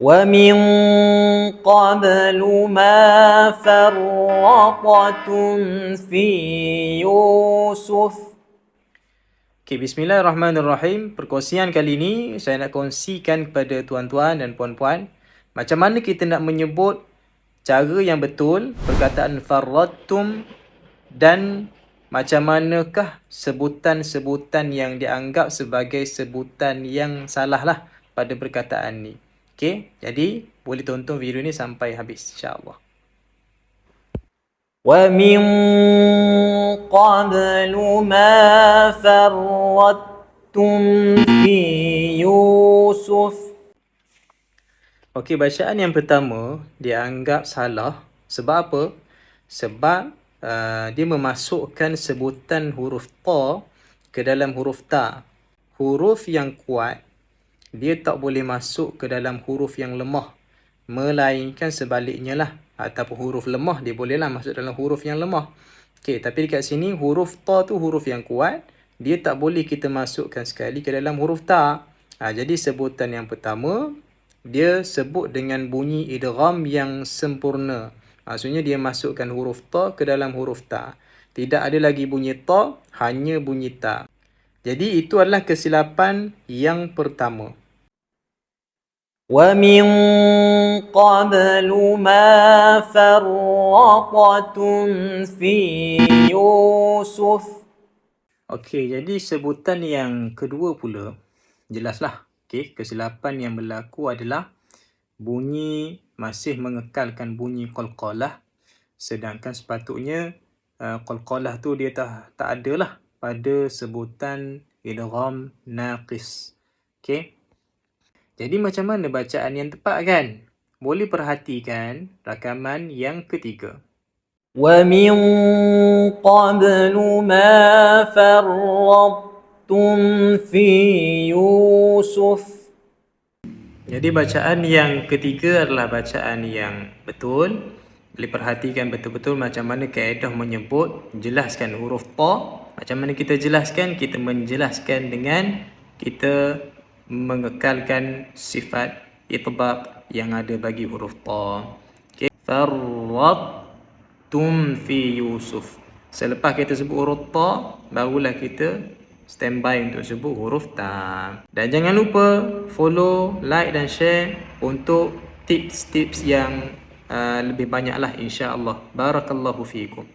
ومن قبل ما فرطتم في يوسف. Okay, bismillahirrahmanirrahim. Perkongsian kali ini saya nak kongsikan kepada tuan-tuan dan puan-puan macam mana kita nak menyebut cara yang betul perkataan farrattum dan macam manakah sebutan-sebutan yang dianggap sebagai sebutan yang salah lah pada perkataan ni. Okay, jadi boleh tonton video ni sampai habis insya-Allah. ومن قبل ما فرطتم في يوسف. Okey, bacaan yang pertama dianggap salah. Sebab apa? Sebab dia memasukkan sebutan huruf ta ke dalam huruf ta. Huruf yang kuat, dia tak boleh masuk ke dalam huruf yang lemah. Melainkan sebaliknya lah. Ataupun huruf lemah, dia bolehlah masuk dalam huruf yang lemah. Okey, tapi dekat sini huruf ta tu huruf yang kuat. Dia tak boleh kita masukkan sekali ke dalam huruf ta. Jadi sebutan yang pertama, dia sebut dengan bunyi idgham yang sempurna. Maksudnya dia masukkan huruf ta ke dalam huruf ta. Tidak ada lagi bunyi ta, hanya bunyi ta. Jadi itu adalah kesilapan yang pertama. ومن قبل ما فرطتم في يوسف. Okey, jadi sebutan yang kedua pula, jelaslah. Okey, kesilapan yang berlaku adalah bunyi masih mengekalkan bunyi qalqalah, sedangkan sepatutnya qalqalah tu dia tak ada lah pada sebutan idgham naqis. Okey. Jadi macam mana bacaan yang tepat kan? Boleh perhatikan rakaman yang ketiga. ومن قبل ما فرطتم في يوسف. Jadi bacaan yang ketiga adalah bacaan yang betul. Boleh perhatikan betul-betul macam mana kaedah menyebut, jelaskan huruf ta. Macam mana kita jelaskan? Kita menjelaskan dengan kita mengekalkan sifat itbaq yang ada bagi huruf ta. Okay. Farrattum fi Yusuf. Selepas kita sebut huruf ta, barulah kita standby untuk sebut huruf ta. Dan jangan lupa follow, like dan share untuk tips-tips yang lebih banyaklah insya-Allah. Barakallahu fiikum.